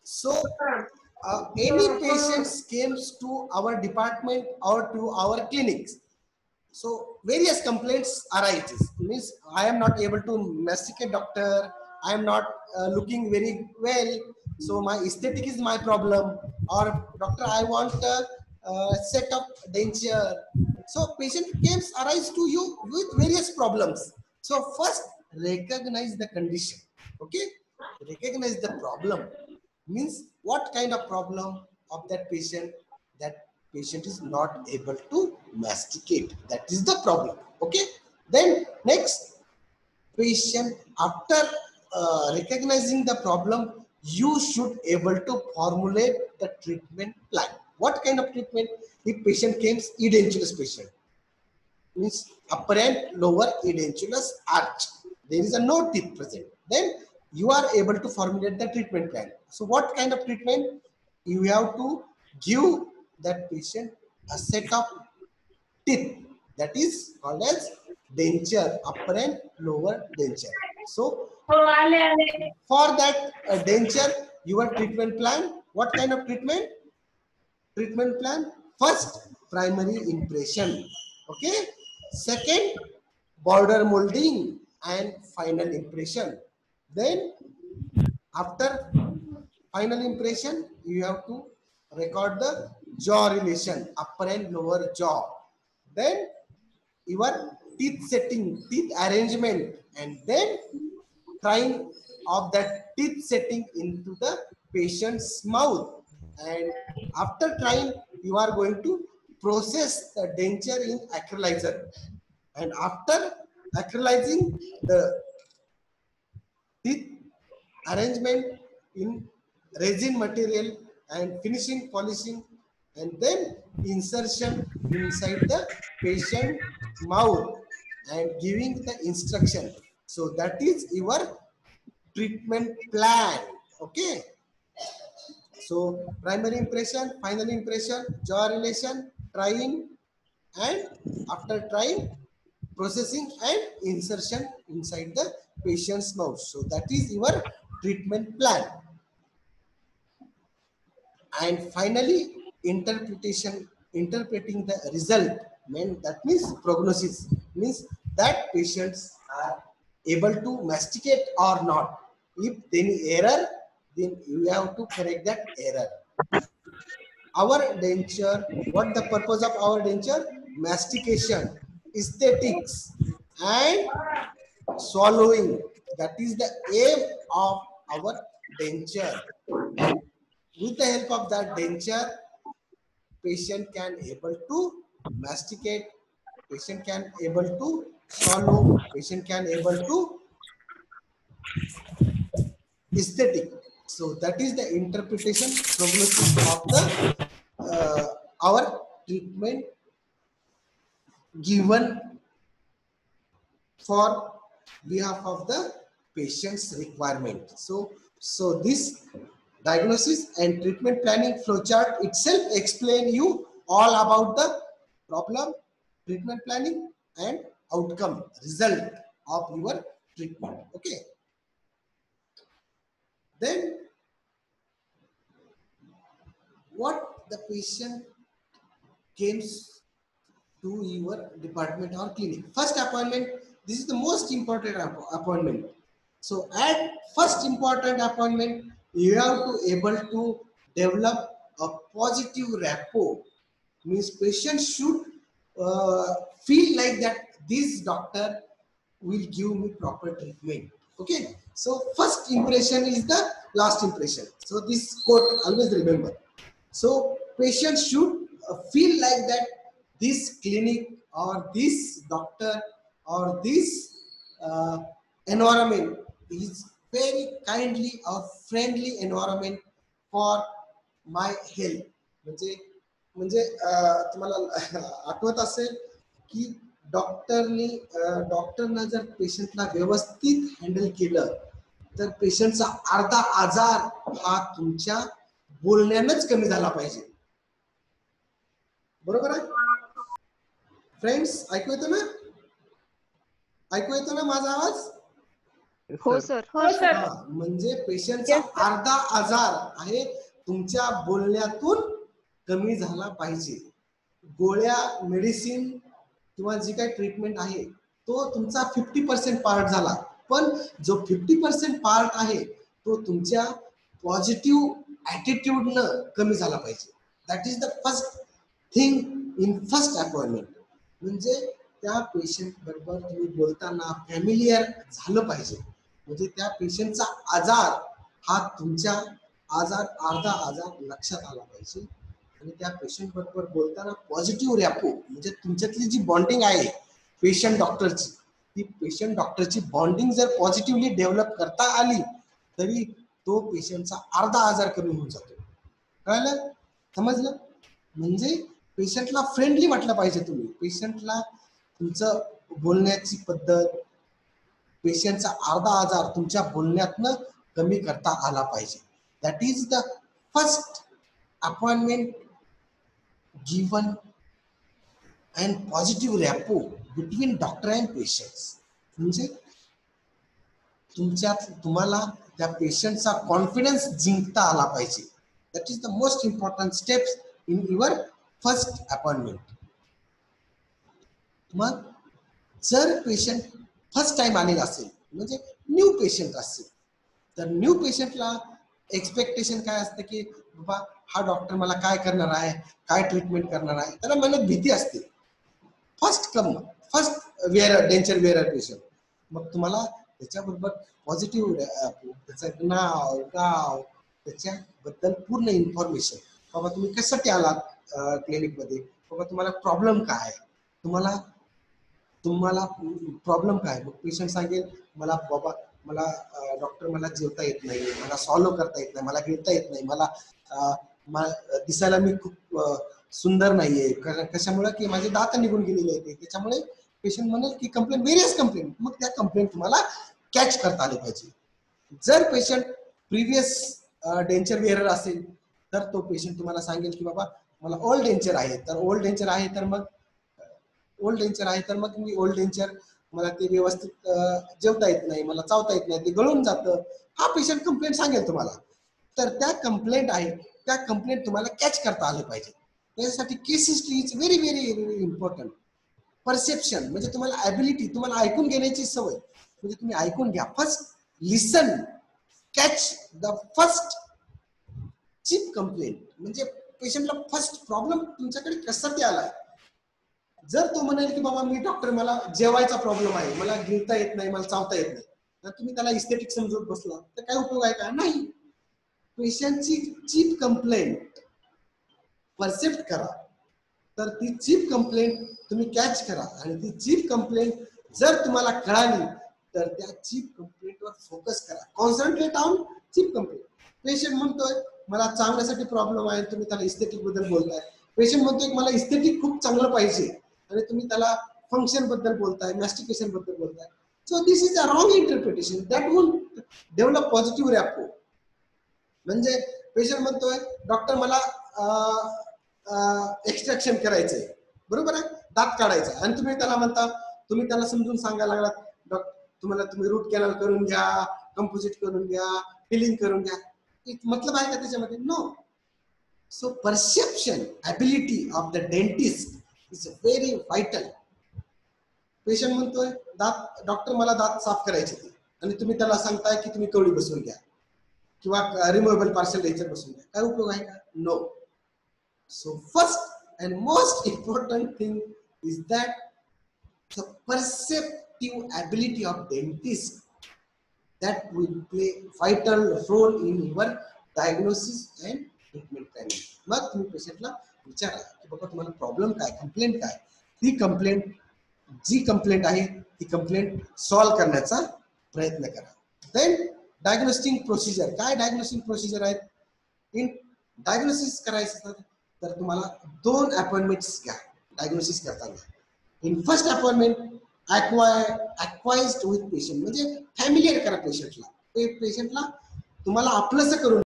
So any patients comes to our department or to our clinics. So various complaints arises. Means I am not able to masticate, doctor. I am not looking very well. So my aesthetic is my problem. Or doctor, I want a set of denture. So patient claims arise to you with various problems. So first recognize the condition. Okay, recognize the problem. Means what kind of problem of that patient, that patient is not able to masticate, that is the problem. Okay, then next, patient after recognizing the problem, you should able to formulate the treatment plan. What kind of treatment? If patient comes edentulous patient, means upper and lower edentulous arch, there is a no teeth present, then you are able to formulate the treatment plan. So what kind of treatment? You have to give that patient a set of teeth, that is called as denture, upper and lower denture. So for that denture, your treatment plan, what kind of treatment? Treatment plan: first, primary impression. Okay, second, border molding and final impression. Then after final impression, you have to record the jaw relation, upper and lower jaw. Then your teeth setting, teeth arrangement, and then trying of that teeth setting into the patient's mouth. And after trying, you are going to process the denture in acrylizer. And after acrylizing the teeth arrangement in resin material and finishing polishing, and then insertion inside the patient mouth and giving the instruction. So that is your treatment plan. Okay, so primary impression, final impression, jaw relation, trying, and after trying, processing and insertion inside the patient's mouth. So that is your treatment plan. And finally, interpretation, interpreting the result, that means prognosis, means that patients are able to masticate or not. If any error, then you have to correct that error. Our denture, what the purpose of our denture? Mastication, aesthetics, and swallowing. That is the aim of our denture. And with the help of that denture, patient can able to masticate, patient can able to swallow, patient can able to aesthetic. So that is the interpretation prognosis of the our treatment given for behalf of the patient's requirement. So this diagnosis and treatment planning flowchart itself explain you all about the problem, treatment planning, and outcome result of your treatment. Okay. Then what the patient comes to your department or clinic. First appointment, this is the most important appointment. So at first important appointment, you have to able to develop a positive rapport. Means patient should feel like that this doctor will give me proper treatment. Okay. So first impression is the last impression. So this quote always remember. So patients should feel like that this clinic or this doctor or this uh, environment is very kindly or friendly environment for my health. म्हणजे म्हणजे तुम्हाला आठवत असेल की डॉक्टरना जर पेशंटला व्यवस्थित handle केलं तर पेशंटचा अर्धा आजार हा तुमच्या बोलण्यानंच कमी झाला पाहिजे. बरोबर आहे फ्रेंड्स? ऐकू येतं ना? ऐकू येतं ना माझा आवाज? हो सर. हो सर. म्हणजे पेशंटचा अर्धा आजार आहे तुमच्या बोलण्यातून कमी झाला पाहिजे. गोळ्या, मेडिसिन किंवा जी काही ट्रीटमेंट आहे तो तुमचा 50% पार्ट झाला, पण जो 50% पार्ट आहे तो तुमच्या पॉझिटिव्ह ॲटिट्यूडनं कमी झाला पाहिजे. That is the first thing in first appointment. म्हणजे त्या पेशंट बरोबर तुम्ही बोलताना फॅमिलियर झालं पाहिजे. म्हणजे त्या पेशंटचा आजार हा तुमच्या अर्धा आजार लक्षात आला पाहिजे आणि त्या पेशंट बरोबर बोलताना पॉझिटिव्ह रॅपो, म्हणजे तुमच्यातली जी बॉन्डिंग आहे पेशंट डॉक्टरची, ती पेशंट डॉक्टरची बॉन्डिंग जर पॉझिटिव्हली डेव्हलप करता आली तरी तो पेशंटचा अर्धा आजार कमी होऊन जातो. कळलं? समजलं? म्हणजे पेशंटला फ्रेंडली वाटलं पाहिजे. तुम्ही पेशंटला तुमचं बोलण्याची पद्धत, पेशंटचा अर्धा आजार तुमच्या बोलण्यातनं कमी करता आला पाहिजे. That is the first appointment given and positive rapport between doctor and patients. म्हणजे तुम्हाला त्या पेशंटचा कॉन्फिडन्स जिंकता आला पाहिजे. That is the most important steps in your first appointment. मग जर पेशंट फर्स्ट टाइम आलेला असेल, म्हणजे न्यू पेशंट असेल, तर न्यू पेशंटला एक्सपेक्टेशन काय असतं की बाबा हा डॉक्टर मला काय करणार आहे, काय ट्रीटमेंट करणार आहे, त्याला मनात भीती असते. फर्स्ट डेंचर वेअरर पेशंट, मग तुम्हाला त्याच्याबरोबर पॉझिटिव्ह त्याचं नाव गाव त्याच्याबद्दल पूर्ण इन्फॉर्मेशन, बाबा तुम्ही कशासाठी आलात क्लिनिकमध्ये, बाबा तुम्हाला प्रॉब्लेम काय, तुम्हाला प्रॉब्लेम काय. मग पेशंट सांगेल मला बाबा मला डॉक्टर मला जेवता येत नाही, मला सॉल्व्ह करता येत नाही, मला गिळता येत नाही, मला दिसायला मी खूप सुंदर नाहीये, कशामुळे की माझे दात निघून गेलेले आहेत. त्याच्यामुळे पेशंट म्हणेल की कंप्लेंट, व्हेरियस कंप्लेंट. मग त्या कंप्लेंट तुम्हाला कॅच करता आले पाहिजे. जर पेशंट प्रिव्हियस डेंचर वेअरर असेल तर तो पेशंट तुम्हाला सांगेल की बाबा मला ओल्ड डेंचर आहे, तर ओल्ड डेंचर आहे तर मग मी ओल्ड डेंचर मला ते व्यवस्थित जेवता येत नाही, मला चावता येत नाही, ते गळून जातं, हा पेशंट कंप्लेंट सांगेल तुम्हाला. तर त्या कंप्लेंट आहे, त्या कंप्लेंट तुम्हाला कॅच करता आले पाहिजे. त्यासाठी case history is very very very important. Perception म्हणजे तुम्हाला ॲबिलिटी, तुम्हाला ऐकून घेण्याची सवय, म्हणजे तुम्ही ऐकून घ्या. First listen, catch the first chief complaint. म्हणजे पेशंटला फर्स्ट प्रॉब्लेम तुमच्याकडे कशासाठी आलाय. जर तो म्हणेल की बाबा मी डॉक्टर मला जेवायचा प्रॉब्लेम आहे, मला गिळता येत नाही, मला चावता येत नाही, तर तुम्ही त्याला इस्थेटिक समजून बसला तर काय उपयोग आहे का. नाही. पेशंटची चीप कंप्लेंट परसेप्ट करा, तर ती चीप कंप्लेंट तुम्ही कॅच करा आणि ती चीप कंप्लेंट जर तुम्हाला कळाली तर त्या चीप कंप्लेंटवर फोकस करा. Concentrate on chief complaint. Patient म्हणतोय मला चावण्यासाठी प्रॉब्लेम आहे, तुम्ही त्याला इस्थेटिक बद्दल बोलताय. पेशंट म्हणतोय मला इस्थेटिक खूप चांगलं पाहिजे आणि तुम्ही त्याला फंक्शन बद्दल बोलताय, मॅस्टिकेशन बद्दल बोलताय. So this is a wrong interpretation that won't develop positive rapport. म्हणजे पेशंट म्हणतोय डॉक्टर मला एक्स्ट्रॅक्शन करायचंय, बरोबर आहे, दात काढायचा, आणि तुम्ही त्याला म्हणता, तुम्ही त्याला समजून सांगायला लागलात तुम्ही रूट कॅनल करून घ्या, कंपोजिट करून घ्या, फिलिंग करून घ्या. मतलब आहे का त्याच्यामध्ये. No. So perception ability of the dentist is very vital. Patient म्हणतोय डॉक्टर मला दात साफ करायचे ते, आणि तुम्ही त्याला सांगताय की तुम्ही कवळी बसवून घ्या किंवा रिमूव्हेबल पार्शल डेंचर बसवून घ्या. काय उपयोग आहे का. No. So first and most important thing is that the perceptive ability of dentist that will play vital role in your diagnosis and treatment planning. मग तुम्ही पेशंटला विचारा की बाबा तुम्हाला प्रॉब्लेम काय, कंप्लेंट काय. जी कंप्लेंट आहे ती कंप्लेंट सॉल्व्ह करण्याचा प्रयत्न करा. Then diagnostic procedure. काय डायग्नोस्टिक प्रोसिजर आहेत. इन डायग्नोसिस करायचं तर तुम्हाला 2 अपॉइंटमेंट्स घ्या डायग्नोसिस करताना. In first appointment acquired with patient, म्हणजे फॅमिलियर करा पेशंटला. पेशंटला तुम्हाला आपलंसं करून